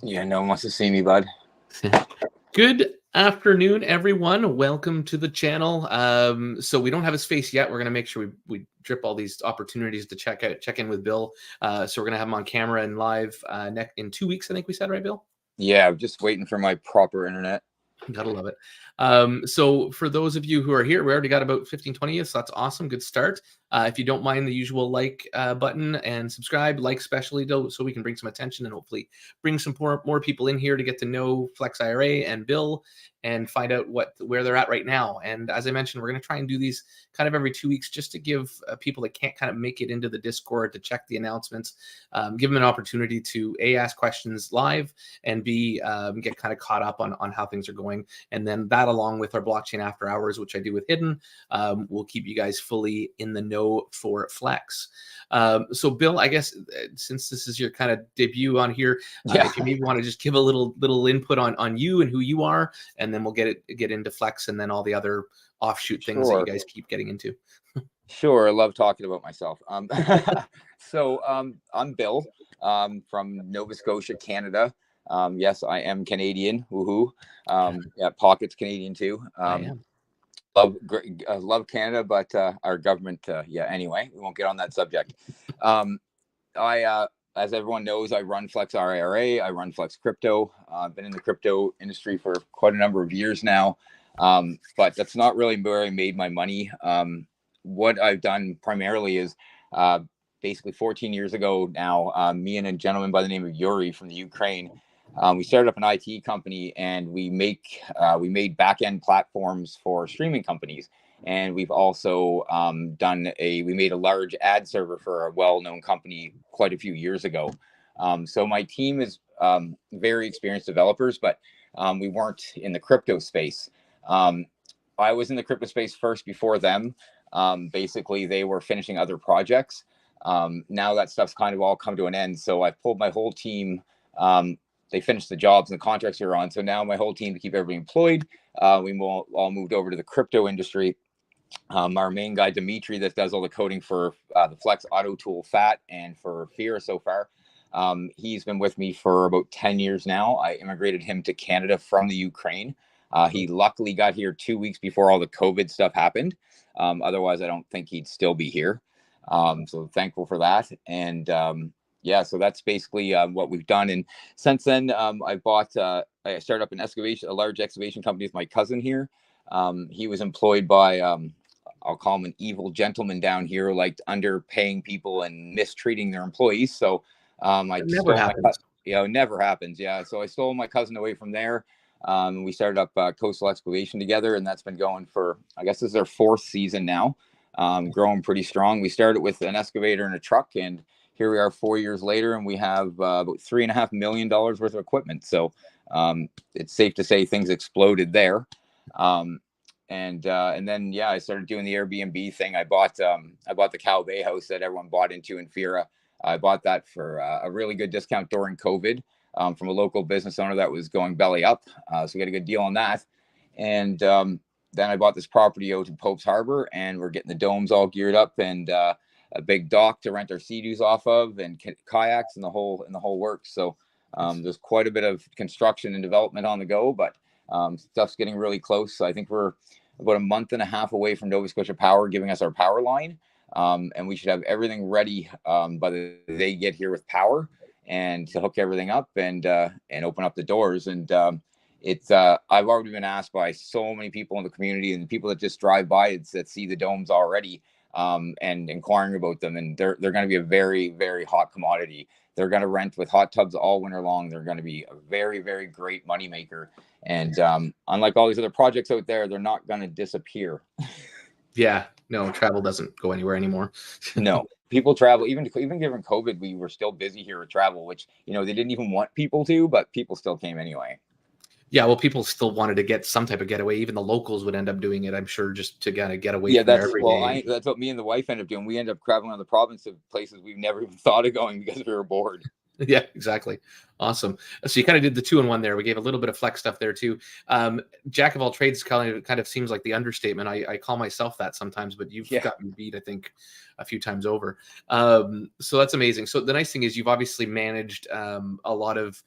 Yeah, no one wants to see me, bud. Good afternoon, everyone. Welcome to the channel. So we don't have his face yet. We're going to make sure we drip all these opportunities to check in with Bill. So we're going to have him on camera and live in 2 weeks, I think we said, right, Bill? Yeah, I'm just waiting for my proper internet. Gotta love it. So for those of you who are here, we already got about 15, 20, so that's awesome. Good start. If you don't mind the usual like button and subscribe, like especially so we can bring some attention and hopefully bring some more people in here to get to know FlexIRA and Bill and find out where they're at right now. And as I mentioned, we're going to try and do these kind of every 2 weeks just to give people that can't kind of make it into the Discord to check the announcements, give them an opportunity to A, ask questions live, and B, get kind of caught up on how things are going. And then that, along with our blockchain after hours, which I do with Hidden, will keep you guys fully in the know for Flex. So Bill, I guess since this is your kind of debut on here, if you maybe want to just give a little input on you and who you are, and then we'll get into Flex and then all the other offshoot things that you guys keep getting into. Sure, I love talking about myself. So I'm Bill from Nova Scotia, Canada. Yes, I am Canadian. Woohoo! Yeah, pockets Canadian too. I am. Love Canada, but our government. Yeah. Anyway, we won't get on that subject. As everyone knows, I run FlexIRA. I run Flex Crypto. I've been in the crypto industry for quite a number of years now, but that's not really where I made my money. What I've done primarily is basically 14 years ago now, me and a gentleman by the name of Yuri from the Ukraine, we started up an IT company, and we made back-end platforms for streaming companies. And we've also we made a large ad server for a well-known company quite a few years ago. So my team is very experienced developers, but we weren't in the crypto space. I was in the crypto space first before them. Basically, they were finishing other projects. Now that stuff's kind of all come to an end. So I pulled my whole team. They finished the jobs and the contracts we were on. So now my whole team, to keep everybody employed, we all moved over to the crypto industry. Our main guy, Dimitri, that does all the coding for the Flex Auto Tool FAT and for FlexIRA so far. He's been with me for about 10 years now. I immigrated him to Canada from the Ukraine. He luckily got here 2 weeks before all the COVID stuff happened. Otherwise, I don't think he'd still be here. So thankful for that. And yeah, so that's basically what we've done. And since then, I started up a large excavation company with my cousin here. He was employed by, I'll call him an evil gentleman down here, like underpaying people and mistreating their employees. So Never happens. it never happens. Yeah. So I stole my cousin away from there. We started up Coastal Excavation together, and that's been going for, I guess this is our 4th season now, growing pretty strong. We started with an excavator and a truck, and here we are 4 years later, and we have about $3.5 million worth of equipment. So it's safe to say things exploded there. And then, yeah, I started doing the Airbnb thing. I bought the Cow Bay house that everyone bought into in FlexIRA. I bought that for a really good discount during COVID from a local business owner that was going belly up. So we got a good deal on that. And then I bought this property out in Pope's Harbor, and we're getting the domes all geared up, and a big dock to rent our Sea-Doos off of, and kayaks and the whole works. So there's quite a bit of construction and development on the go, but stuff's getting really close. So I think we're about a month and a half away from Nova Scotia Power giving us our power line. And we should have everything ready by the day they get here with power, and to hook everything up and open up the doors. And I've already been asked by so many people in the community and the people that just drive by that see the domes already, and inquiring about them. And they're going to be a very, very hot commodity. They're going to rent with hot tubs all winter long. They're going to be a very, very great moneymaker. And unlike all these other projects out there, they're not going to disappear. Yeah, no, travel doesn't go anywhere anymore. No, people travel. Even given COVID, we were still busy here with travel, which, they didn't even want people to, but people still came anyway. Yeah, well, people still wanted to get some type of getaway. Even the locals would end up doing it, I'm sure, just to kind of get away from there every day. That's what me and the wife ended up doing. We ended up traveling on the province of places we've never even thought of going because we were bored. Yeah, exactly. Awesome. So you kind of did the 2-in-1 there. We gave a little bit of flex stuff there too. Jack of all trades kind of seems like the understatement. I call myself that sometimes, but you've got me beat, I think, a few times over. So that's amazing. So the nice thing is you've obviously managed a lot of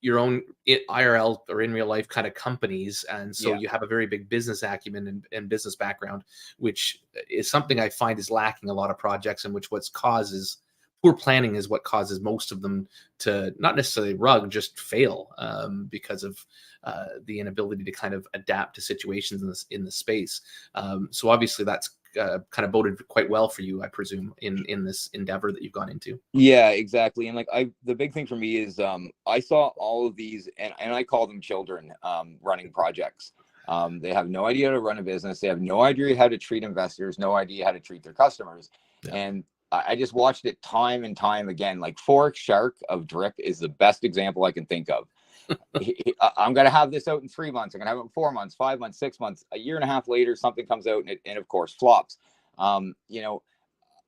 your own IRL or in real life kind of companies, and so Yeah. you have a very big business acumen and business background, which is something I find is lacking a lot of projects, and which what's causes poor planning is what causes most of them to not necessarily rug, just fail, because of the inability to kind of adapt to situations in the space. So obviously that's kind of boded quite well for you, I presume, in this endeavor that you've gone into. Yeah, exactly. And like the big thing for me is I saw all of these, and I call them children running projects. They have no idea how to run a business. They have no idea how to treat investors, no idea how to treat their customers. Yeah. And I just watched it time and time again. Like Forex Shark of Drip is the best example I can think of. I'm going to have this out in 3 months. I'm going to have it in 4 months, 5 months, 6 months, a year and a half later, something comes out and of course flops. You know,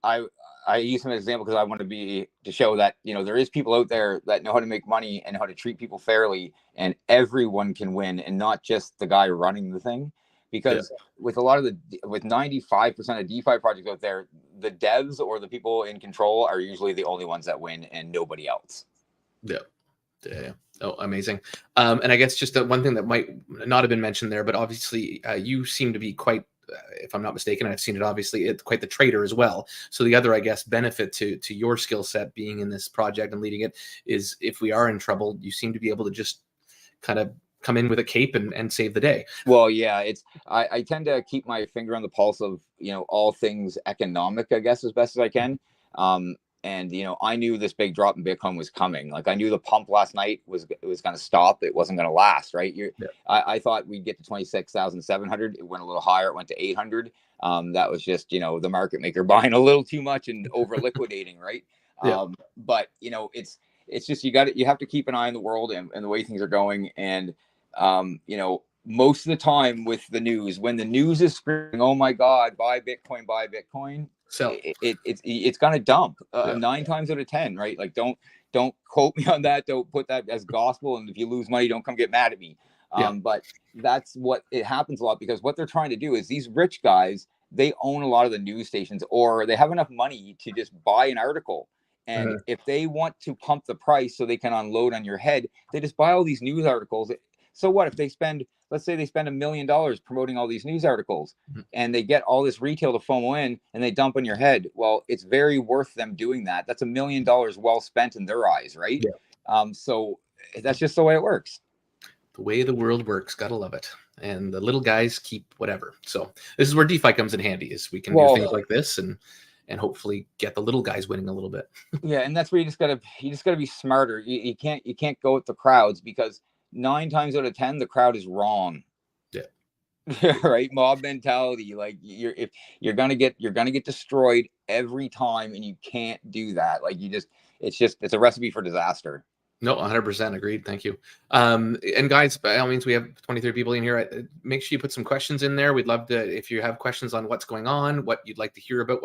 I use him as an example because I want to show that, you know, there is people out there that know how to make money and how to treat people fairly, and everyone can win, and not just the guy running the thing. Because with a lot of with 95% of DeFi projects out there, the devs or the people in control are usually the only ones that win and nobody else. Yeah. Yeah. Oh, amazing. And I guess just one thing that might not have been mentioned there, but obviously you seem to be quite, if I'm not mistaken, I've seen it, obviously, it's quite the trader as well. So the other, I guess, benefit to your skill set being in this project and leading it is, if we are in trouble, you seem to be able to just kind of come in with a cape and save the day. Well, yeah, I tend to keep my finger on the pulse of, you know, all things economic, I guess, as best as I can. And you know, I knew this big drop in Bitcoin was coming. Like I knew the pump last night was going to stop. It wasn't going to last, right? I thought we'd get to 26,700. It went a little higher. It went to 800. That was just, you know, the market maker buying a little too much and over liquidating, right? But you know, it's just you have to keep an eye on the world and the way things are going. And you know, most of the time with the news, when the news is screaming, "Oh my God, buy Bitcoin," So it's gonna dump 9 times out of 10, right? Like don't quote me on that. Don't put that as gospel. And if you lose money, don't come get mad at me. But that's what it happens a lot, because what they're trying to do is these rich guys, they own a lot of the news stations, or they have enough money to just buy an article. And if they want to pump the price so they can unload on your head, they just buy all these news articles. So what if they spend, let's say they spend $1 million promoting all these news articles, and they get all this retail to FOMO in and they dump on your head? Well, it's very worth them doing that. That's $1 million well spent in their eyes, right? So that's just the way it works. The way the world works, gotta love it. And the little guys keep whatever. So this is where DeFi comes in handy, is we can do things like this and hopefully get the little guys winning a little bit. Yeah, and that's where you just gotta be smarter. You can't go with the crowds, because 9 times out of 10 the crowd is wrong. Right? Mob mentality. Like you're gonna get destroyed every time, and you can't do that. Like it's a recipe for disaster. No, 100% agreed. Thank you. And guys, by all means, we have 23 people in here. Make sure you put some questions in there. We'd love to, if you have questions on what's going on, what you'd like to hear about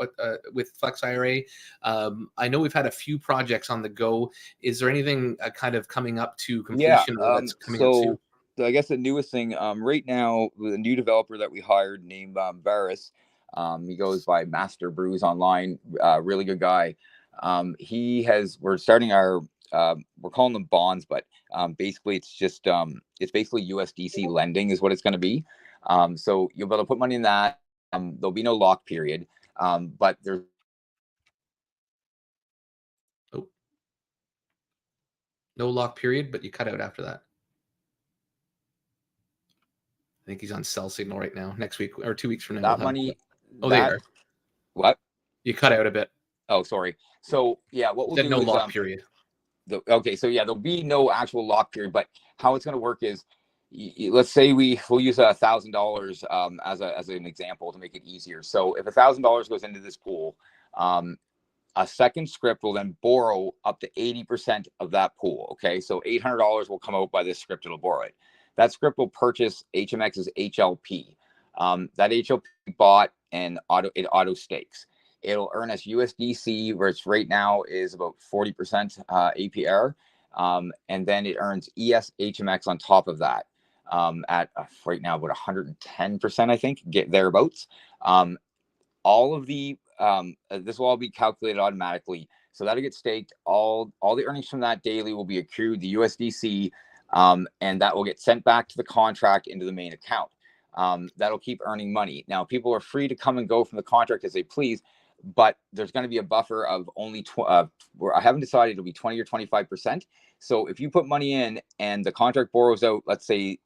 with FlexIRA. I know we've had a few projects on the go. Is there anything kind of coming up to completion that's coming up soon? I guess the newest thing right now, the new developer that we hired named Varus, he goes by Master Brews online, really good guy. We're starting our, we're calling them bonds, but basically it's basically USDC lending is what it's going to be. So you'll be able to put money in that. There'll be no lock period, but there's no lock period, but you cut out after that. I think he's on cell signal right now. Next week or 2 weeks from now. That money. Oh, they are. What? You cut out a bit. Oh, sorry. So yeah, what we'll do no is lock period. Okay, so yeah, there'll be no actual lock period, but how it's going to work is, let's say we'll use $1,000 as an example to make it easier. So if $1,000 goes into this pool, a second script will then borrow up to 80% of that pool. Okay, so $800 will come out by this script. It'll borrow it. That script will purchase HMX's HLP. That HLP bot and auto stakes. It'll earn us USDC, which right now is about 40% APR. And then it earns ES HMX on top of that at right now about 110%, I think, get thereabouts. All of the this will all be calculated automatically. So that'll get staked. All the earnings from that daily will be accrued the USDC, and that will get sent back to the contract into the main account. That'll keep earning money. Now, people are free to come and go from the contract as they please, but there's going to be a buffer of only where I haven't decided, it'll be 20 or 25%. So if you put money in and the contract borrows out, let's say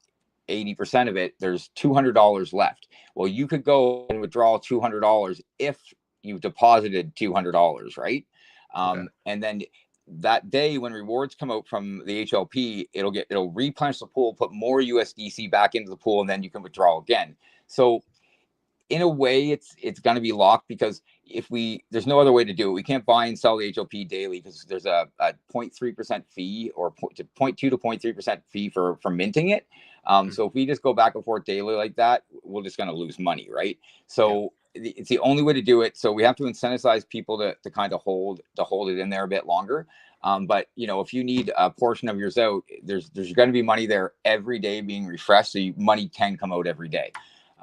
80% of it, there's $200 left. Well, you could go and withdraw $200 if you've deposited $200, right? Okay. And then that day when rewards come out from the HLP, it'll replenish the pool, put more USDC back into the pool, and then you can withdraw again. So in a way, it's going to be locked, because there's no other way to do it. We can't buy and sell the HLP daily because there's a 0.3% fee, or 0.2 to 0.3% fee for minting it. So if we just go back and forth daily like that, we're just going to lose money, right? So it's the only way to do it. So we have to incentivize people to kind of hold it in there a bit longer. But if you need a portion of yours out, there's going to be money there every day being refreshed, so money can come out every day.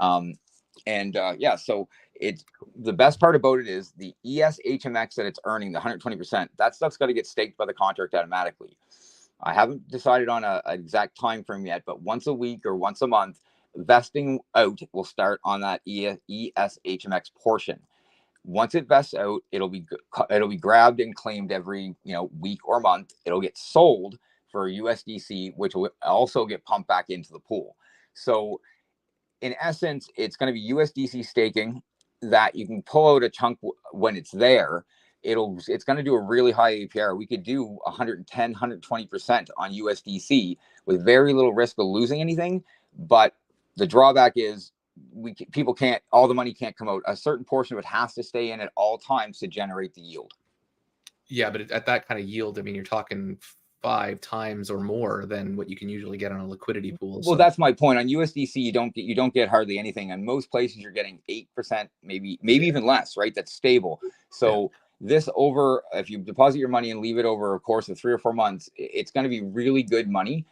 So it's the best part about it is the ESHMX that it's earning, the 120%. That stuff's got to get staked by the contract automatically. I haven't decided on an exact time frame yet, but once a week or once a month, vesting out will start on that ESHMX portion. Once it vests out, it'll be grabbed and claimed every week or month. It'll get sold for USDC, which will also get pumped back into the pool. So in essence, it's going to be USDC staking that you can pull out a chunk when it's there. It's going to do a really high APR. We could do 110, 120% on USDC with very little risk of losing anything. But the drawback is all the money can't come out. A certain portion of it has to stay in at all times to generate the yield. Yeah, but at that kind of yield, I mean, you're talking 5 times or more than what you can usually get on a liquidity pool. Well, that's my point. On USDC, you don't get hardly anything. On most places, you're getting 8%, maybe even less, right? That's stable. So if you deposit your money and leave it over a course of 3 or 4 months, it's going to be really good money.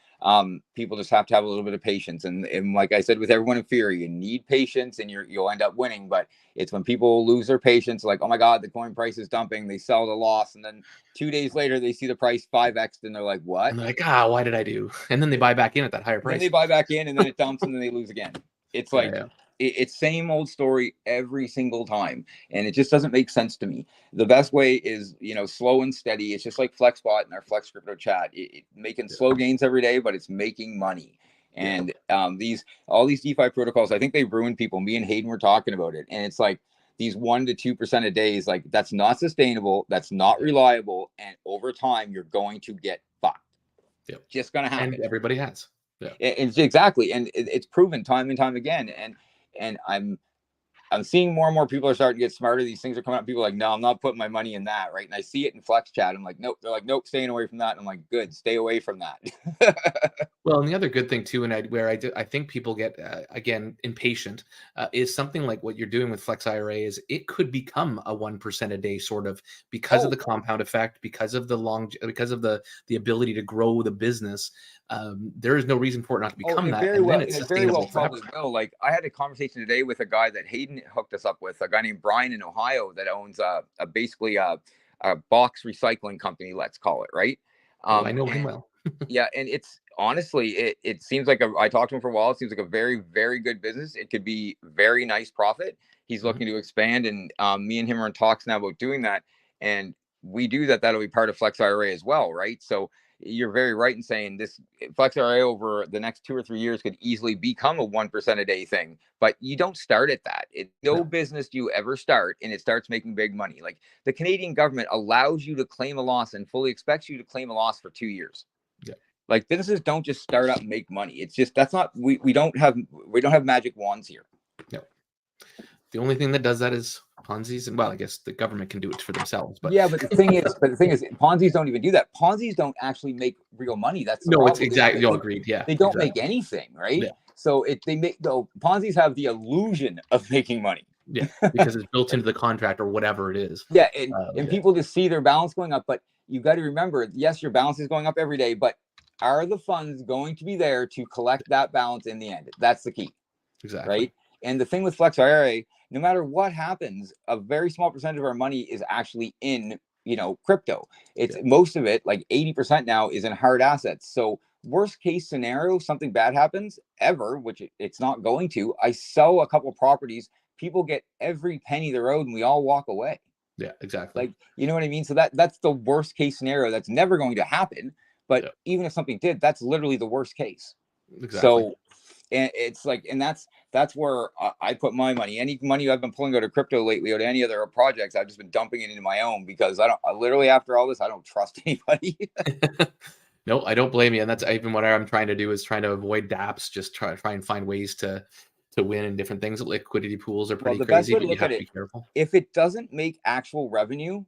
People just have to have a little bit of patience, and like I said, with everyone in fear, you need patience, and you'll end up winning. But it's when people lose their patience, like, oh my God, the coin price is dumping, they sell the loss, and then 2 days later they see the price 5x, and they're like, what? And they're like, why did I do? And then they buy back in at that higher price. Then they buy back in, and then it dumps, and then they lose again. It's like it's same old story every single time, and it just doesn't make sense to me. The best way is slow and steady. It's just like FlexBot in our Flex Crypto chat. Making slow gains every day, but it's making money. And all these DeFi protocols, I think they ruin people. Me and Hayden were talking about it, and it's like these 1 to 2% a day is like, that's not sustainable, that's not reliable, and over time you're going to get fucked. Just gonna happen. And everybody has. It's exactly, and it's proven time and time again. And I'm seeing more and more people are starting to get smarter. These things are coming up. People are like, no, I'm not putting my money in that, right? And I see it in Flex chat. I'm like, nope. They're like, nope, staying away from that. And I'm like, good, stay away from that. Well, and the other good thing too, and I think people get again impatient, is something like what you're doing with FlexIRA. Is it could become a 1% a day sort of, because of the compound effect, because of the ability to grow the business. There is no reason for it not to become that. Very and well, then it's very well forever. probably will. Like, I had a conversation today with a guy that Hayden hooked us up with, a guy named Brian in Ohio that owns basically a box recycling company, let's call it, right? I know him well. Yeah, and it's honestly, it seems like I talked to him for a while. It seems like a very, very good business. It could be very nice profit. He's looking to expand, and me and him are in talks now about doing that. And we do that. That'll be part of FlexIRA as well, right? So you're very right in saying this FlexIRA over the next 2 or 3 years could easily become a 1% a day thing. But you don't start at that. No business do you ever start and it starts making big money. Like, the Canadian government allows you to claim a loss and fully expects you to claim a loss for 2 years. Like, businesses don't just start up and make money. It's just, that's not, we don't have magic wands here. No. The only thing that does that is Ponzi's, and well, I guess the government can do it for themselves. But yeah, but the thing is, Ponzi's don't even do that. Ponzi's don't actually make real money. That's the problem. It's exactly. You agreed. Yeah, they don't make anything, right? Yeah. So Ponzi's have the illusion of making money. Yeah, because it's built into the contract or whatever it is. Yeah, and people just see their balance going up, but you got to remember, yes, your balance is going up every day, but are the funds going to be there to collect that balance in the end? That's the key. Exactly. Right. And the thing with FlexIRA, no matter what happens, a very small percentage of our money is actually in crypto. It's most of it, like 80% now, is in hard assets. So worst case scenario, something bad happens ever, which it's not going to. I sell a couple properties, people get every penny they owed, and we all walk away. Yeah, exactly. Like, you know what I mean? So that's the worst case scenario. That's never going to happen. But even if something did, that's literally the worst case. Exactly. So, and it's like, and that's where I put my money. Any money I've been pulling out of crypto lately or to any other projects, I've just been dumping it into my own, because literally after all this, I don't trust anybody. No, I don't blame you. And that's even what I'm trying to do, is trying to avoid DApps, just try and find ways to win in different things. Liquidity pools are pretty crazy, but you have to be careful. If it doesn't make actual revenue,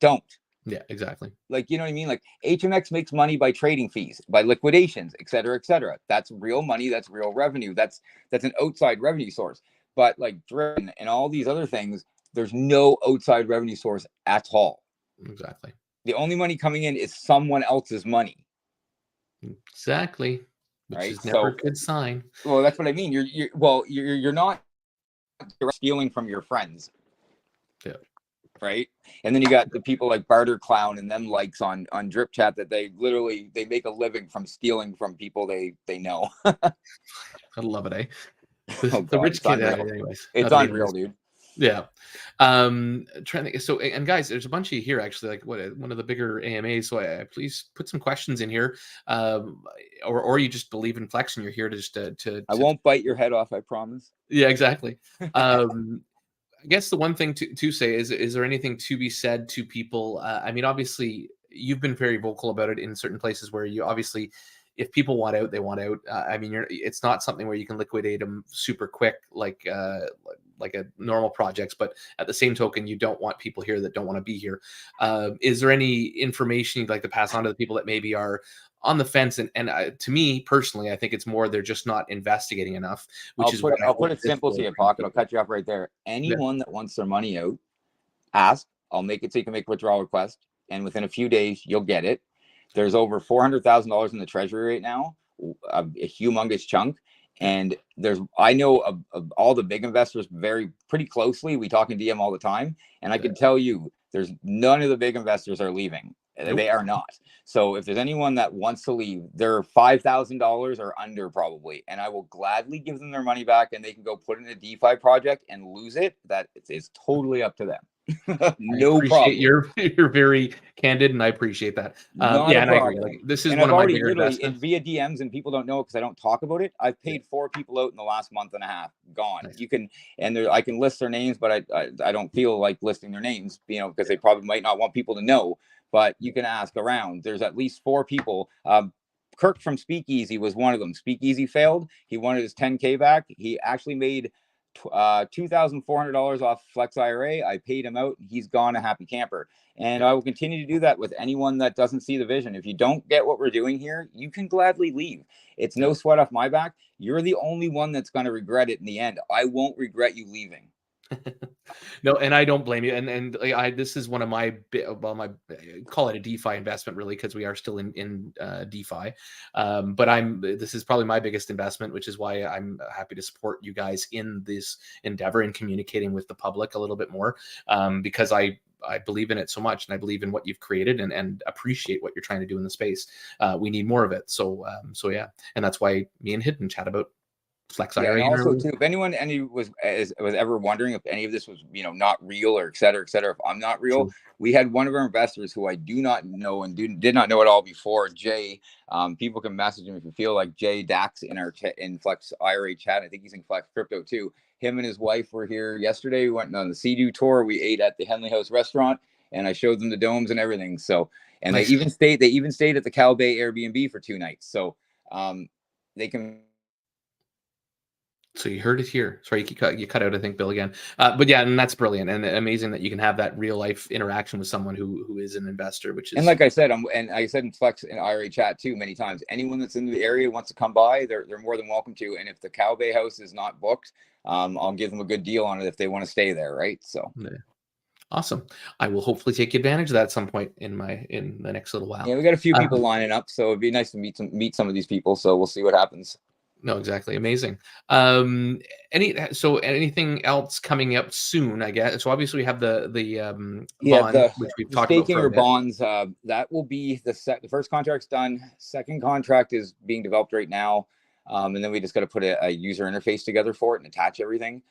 don't. Yeah, exactly. Like, you know what I mean? Like HMX makes money by trading fees, by liquidations, et cetera, et cetera. That's real money. That's real revenue. That's an outside revenue source. But like Driven and all these other things, there's no outside revenue source at all. Exactly. The only money coming in is someone else's money. Exactly. Which is never a good sign. Well, that's what I mean. You're not stealing from your friends. Yeah. Right. And then you got the people like Barter Clown and them likes on Drip Chat that they make a living from stealing from people they know. I love it, eh? The rich kid, anyways. It's unreal, dude. Yeah. Trying to, so, and guys, there's a bunch of you here actually, like one of the bigger AMAs. So please put some questions in here, or you just believe in Flex and you're here to just to I won't bite your head off, I promise. Yeah, exactly. I guess the one thing to say is there anything to be said to people? I mean, obviously, you've been very vocal about it in certain places where you obviously, if people want out, they want out. I mean, it's not something where you can liquidate them super quick like a normal projects, but at the same token, you don't want people here that don't want to be here. Is there any information you'd like to pass on to the people that maybe are on the fence? And to me personally, I think it's more they're just not investigating enough. I'll put it simple to your pocket. I'll cut you off right there. Anyone that wants their money out, ask. I'll make it so you can make a withdrawal request, and within a few days you'll get it. There's over $400,000 in the treasury right now, a humongous chunk. And I know of all the big investors pretty closely. We talk in DM all the time, and I can tell you, there's none of the big investors are leaving. Nope. They are not. So if there's anyone that wants to leave, they're $5,000 or under probably, and I will gladly give them their money back, and they can go put in a DeFi project and lose it. That is totally up to them. No problem. You're very candid, and I appreciate that. Yeah, and I agree. Like, this is one of my bigger investments. Via DMs, and people don't know because I don't talk about it. I've paid 4 people out in the last month and a half. Gone. Nice. You can, and I can list their names, but I don't feel like listing their names, because they probably might not want people to know. But you can ask around. There's at least 4 people. Kirk from Speakeasy was one of them. Speakeasy failed. He wanted his 10K back. He actually made $2,400 off FlexIRA. I paid him out. He's gone a happy camper. And I will continue to do that with anyone that doesn't see the vision. If you don't get what we're doing here, you can gladly leave. It's no sweat off my back. You're the only one that's going to regret it in the end. I won't regret you leaving. No, and I don't blame you. And this is one of my call it a DeFi investment, really, because we are still in DeFi. But this is probably my biggest investment, which is why I'm happy to support you guys in this endeavor and communicating with the public a little bit more, because I believe in it so much, and I believe in what you've created, and appreciate what you're trying to do in the space. We need more of it. So yeah, and that's why me and Hidden chat about FlexIRA. Yeah, and also too, if anyone was ever wondering if any of this was not real or et cetera, if I'm not real, true. We had one of our investors who I do not know and did not know at all before, Jay. People can message him if you feel like, Jay Dax in FlexIRA chat. I think he's in Flex Crypto too. Him and his wife were here yesterday. We went on the Sea-Doo tour. We ate at the Henley House restaurant, and I showed them the domes and everything. So, and nice. They even stayed at the Cal Bay Airbnb for 2 nights. So, they can. So you heard it here. Sorry, you cut out, I think, Bill, again. But yeah, and that's brilliant and amazing that you can have that real life interaction with someone who is an investor, which is. And like I said, I said in Flex and IRA chat too many times, anyone that's in the area wants to come by, they're more than welcome to. And if the Cow Bay house is not booked, I'll give them a good deal on it if they want to stay there, right? So. Yeah. Awesome. I will hopefully take advantage of that at some point in the next little while. Yeah, we got a few people lining up, so it'd be nice to meet some of these people. So we'll see what happens. No, exactly. Amazing. Anything else coming up soon, I guess? So obviously we have the Yeah, bond, which we've the talked about staking for a or bit. bonds, that will be the first contract's done. Second contract is being developed right now. And then we just got to put a user interface together for it and attach everything.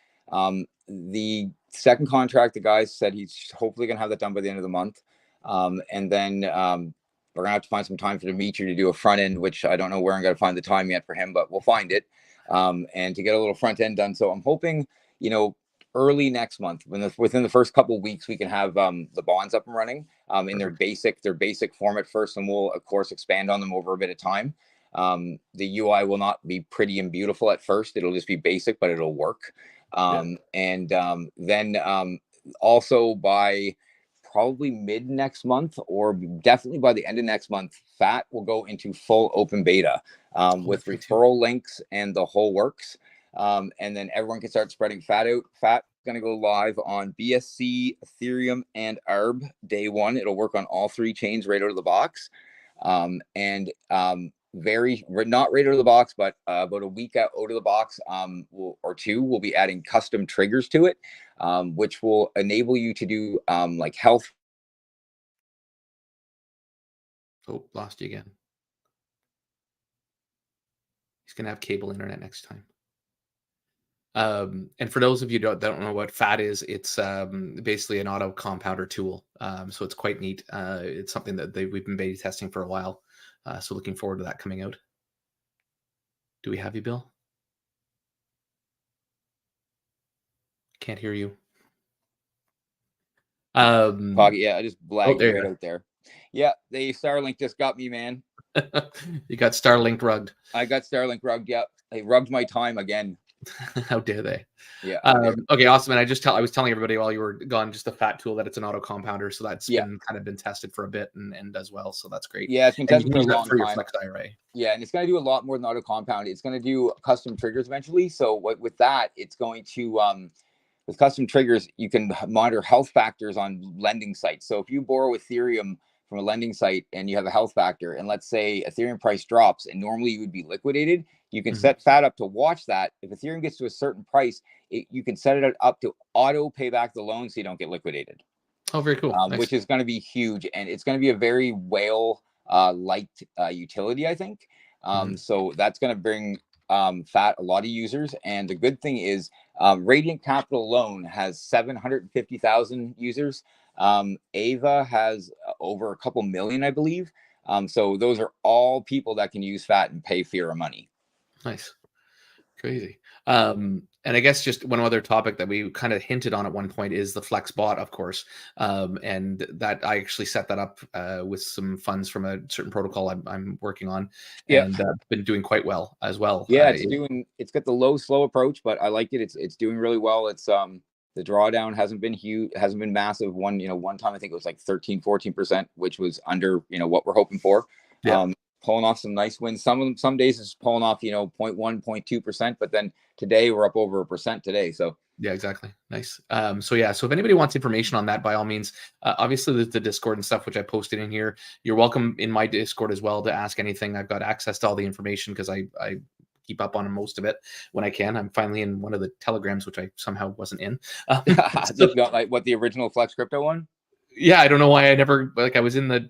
The second contract, the guy said he's hopefully going to have that done by the end of the month. And then we're going to have to find some time for Dimitri to do a front end, which I don't know where I'm going to find the time yet for him, but we'll find it. And to get a little front end done. So I'm hoping, early next month, within the first couple of weeks, we can have the bonds up and running in their basic format first, and we'll of course expand on them over a bit of time. The UI will not be pretty and beautiful at first; it'll just be basic, but it'll work. And then also by probably mid next month, or definitely by the end of next month, FAT will go into full open beta with referral links and the whole works. And then everyone can start spreading FAT out. FAT is going to go live on BSC, Ethereum, and ARB day one. It'll work on all three chains right out of the box. Very not right out of the box, but about a week out of the box or two, we'll be adding custom triggers to it, which will enable you to do like health. Oh, lost you again. He's gonna have cable internet next time. And for those of you that don't know what FAT is, it's basically an auto compounder tool. So it's quite neat. It's something that we've been beta testing for a while. So looking forward to that coming out. Do we have you, Bill? Can't hear you. Yeah, I just blagged right out there. Yeah, the Starlink just got me, man. You got Starlink rugged. I got Starlink rugged. Yeah, they rugged my time again. How dare they? Yeah. Okay, awesome. And I was telling everybody while you were gone, just the FAT tool, that it's an auto compounder, so that's been tested for a bit and does well. So that's great. Yeah, it's been tested for a long time. Your FlexIRA. Yeah, and it's going to do a lot more than auto compound. It's going to do custom triggers eventually. So with that, it's going to with custom triggers, you can monitor health factors on lending sites. So if you borrow Ethereum from a lending site and you have a health factor, and let's say Ethereum price drops and normally you would be liquidated, you can set FAT up to watch that. If Ethereum gets to a certain price, you can set it up to auto pay back the loan so you don't get liquidated. Oh, very cool. Nice. Which is going to be huge, and it's going to be a very whale liked utility, I think. So that's going to bring FAT a lot of users. And the good thing is Radiant Capital alone has 750,000 users. Ava has over a couple million, I believe. So those are all people that can use FAT and pay FIRA money. Nice. Crazy. And I guess just one other topic that we kind of hinted on at one point is the FlexBot, of course. And that I actually set that up with some funds from a certain protocol I'm working on, and been doing quite well as well. Yeah, it's got the low, slow approach, but I like it. It's doing really well. It's the drawdown hasn't been huge, hasn't been massive. One time I think it was like 13-14%, which was under what we're hoping for. Pulling off some nice wins. Some days it's pulling off 0.1, 0.2%, but then today we're up over 1% today. So yeah, exactly. Nice. So if anybody wants information on that, by all means, obviously there's the Discord and stuff, which I posted in here. You're welcome in my Discord as well to ask anything. I've got access to all the information because I keep up on most of it when I can. I'm finally in one of the Telegrams, which I somehow wasn't in. So, got like what, the original Flex Crypto one? Yeah, I don't know why I never, I was in the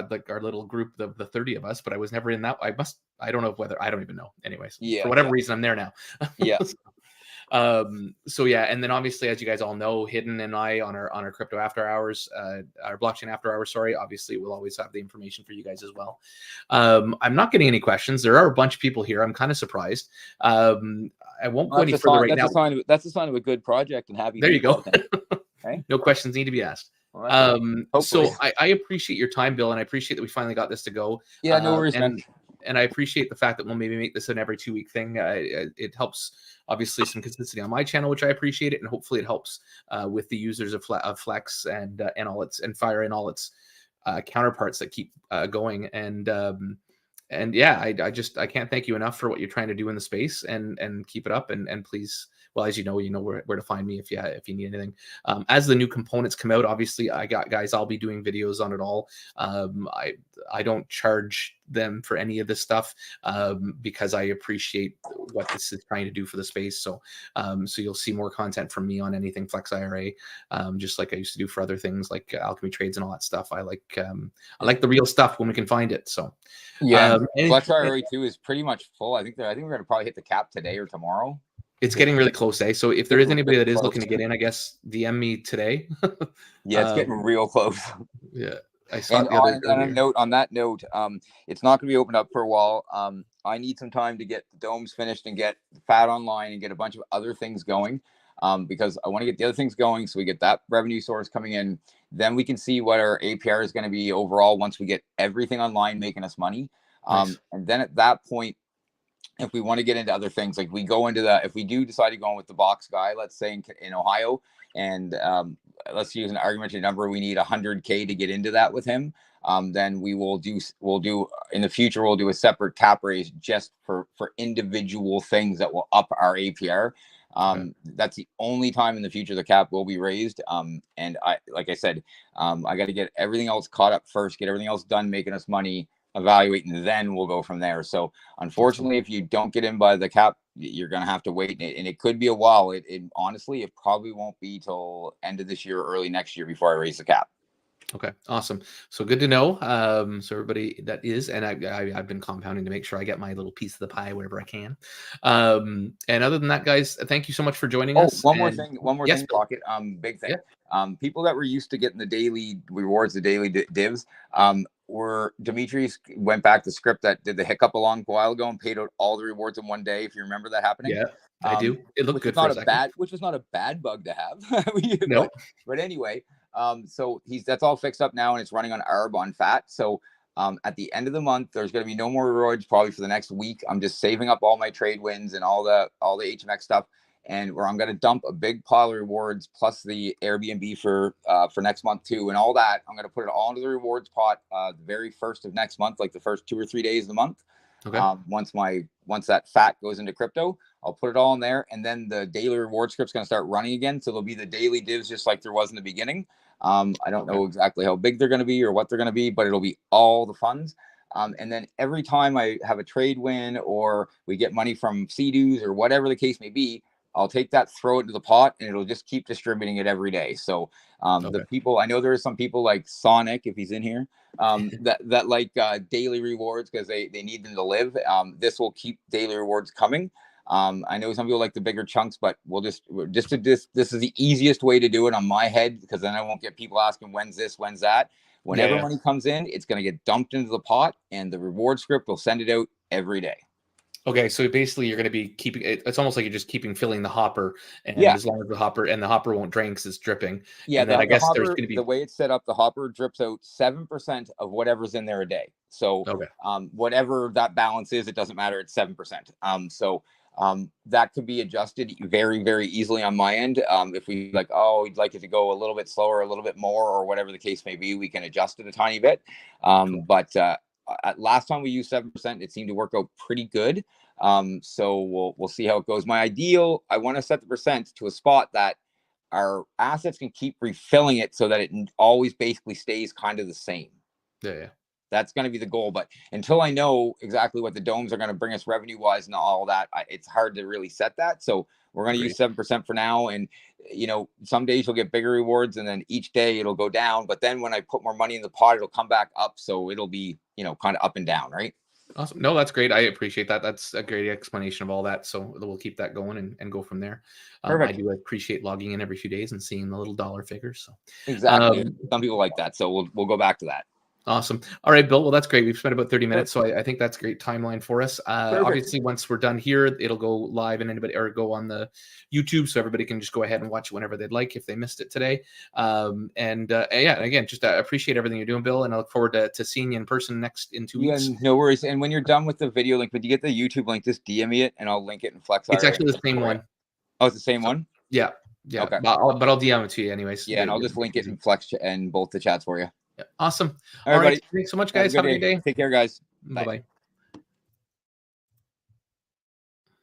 like our little group, the 30 of us, but I was never in that. I don't know whether, I don't even know. Anyways, for whatever reason, I'm there now. And then obviously, as you guys all know, Hidden and I on our crypto after hours, our blockchain after hours, obviously we'll always have the information for you guys as well. I'm not getting any questions. There are a bunch of people here. I'm kind of surprised. I won't go any further right now. That's a sign of a good project and happy. There you go. Okay. No questions need to be asked. So I appreciate your time, Bill, and I appreciate that we finally got this to go. Yeah, no worries, man. And I appreciate the fact that we'll maybe make this an every 2-week thing. It helps, obviously, some consistency on my channel, which I appreciate it, and hopefully it helps with the users of Flex and all its and Fire and all its counterparts that keep going. And yeah, I can't thank you enough for what you're trying to do in the space, and keep it up, and please. Well, as you know where to find me if you need anything. As the new components come out, obviously I'll be doing videos on it all. I don't charge them for any of this stuff, because I appreciate what this is trying to do for the space. So so you'll see more content from me on anything FlexIRA, just like I used to do for other things like Alchemy Trades and all that stuff. I like the real stuff when we can find it. So yeah, FlexIRA too is pretty much full. I think we're going to probably hit the cap today or tomorrow. It's getting really close, eh? So if there is anybody that is looking to get in, I guess DM me today. Yeah, it's getting real close. Yeah, I saw and on that note, it's not going to be opened up for a while. I need some time to get the domes finished and get FAT online and get a bunch of other things going, because I want to get the other things going so we get that revenue source coming in. Then we can see what our APR is going to be overall once we get everything online making us money. Nice. And then at that point, if we want to get into other things, like we go into that, if we do decide to go in with the box guy, let's say in Ohio, and let's use an argumentary number, we need 100K to get into that with him. Then we'll do in the future, we'll do a separate cap raise just for individual things that will up our APR. That's the only time in the future the cap will be raised. And like I said, I got to get everything else caught up first, get everything else done, making us money, evaluate, and then we'll go from there. So unfortunately, if you don't get in by the cap, you're going to have to wait, and it could be a while. It honestly, it probably won't be till end of this year or early next year before I raise the cap. Okay, awesome. So good to know. So everybody that is, and I've been compounding to make sure I get my little piece of the pie wherever I can. And other than that, guys, thank you so much for joining us. One more thing, Pocket. Big thing. Yeah. People that were used to getting the daily rewards, the daily divs, were Dimitri's went back to script that did the hiccup a long while ago and paid out all the rewards in one day. If you remember that happening. Yeah, I do. It looked good for a second. Which was not a bad bug to have. No. But anyway. So that's all fixed up now, and it's running on ARB on FAT. So at the end of the month, there's going to be no more rewards probably for the next week. I'm just saving up all my trade wins and all the HMX stuff, and where I'm going to dump a big pile of rewards plus the Airbnb for next month too, and all that. I'm going to put it all into the rewards pot the very first of next month, like the first 2 or 3 days of the month. Okay. Once that FAT goes into crypto, I'll put it all in there, and then the daily reward script's going to start running again. So there'll be the daily divs just like there was in the beginning. I don't know exactly how big they're going to be or what they're going to be, but it'll be all the funds. And then every time I have a trade win or we get money from CDUs or whatever the case may be, I'll take that, throw it into the pot, and it'll just keep distributing it every day. So the people, I know there are some people like Sonic, if he's in here, that like daily rewards because they need them to live. This will keep daily rewards coming. I know some people like the bigger chunks, but this is the easiest way to do it on my head, because then I won't get people asking when's this, when's that. Whenever money comes in, it's going to get dumped into the pot, and the reward script will send it out every day. Okay, so basically you're going to be keeping it. It's almost like you're just keeping filling the hopper, and as long as the hopper won't drain because it's dripping. Yeah, and then I guess hopper, there's going to be the way it's set up. The hopper drips out 7% of whatever's in there a day. So whatever that balance is, it doesn't matter. It's 7%. So that could be adjusted very, very easily on my end. If we like, we'd like it to go a little bit slower, a little bit more, or whatever the case may be, we can adjust it a tiny bit. But last time we used 7%, it seemed to work out pretty good. So we'll see how it goes. My ideal, I want to set the percent to a spot that our assets can keep refilling it so that it always basically stays kind of the same. Yeah. That's going to be the goal. But until I know exactly what the domes are going to bring us revenue wise and all that, it's hard to really set that. So we're going to use 7% for now. And, some days you'll get bigger rewards and then each day it'll go down. But then when I put more money in the pot, it'll come back up. So it'll be, kind of up and down, right? Awesome. No, that's great. I appreciate that. That's a great explanation of all that. So we'll keep that going and go from there. I do appreciate logging in every few days and seeing the little dollar figures. So exactly. Some people like that. So we'll go back to that. Awesome. All right, Bill. Well, that's great. We've spent about 30 minutes, so I think that's a great timeline for us. Obviously, once we're done here, it'll go live and go on the YouTube, so everybody can just go ahead and watch it whenever they'd like if they missed it today. Again, just appreciate everything you're doing, Bill, and I look forward to seeing you in person in 2 weeks. No worries. And when you're done with the video link, when you get the YouTube link, just DM me it, and I'll link it in FlexIRA. It's actually the same one. Oh, it's the same one? Yeah. Okay. But I'll DM it to you anyways. Yeah, and I'll just link it in Flex and both the chats for you. Yeah. Awesome. All right, thanks so much, guys. Have a good day. Take care, guys. Bye-bye.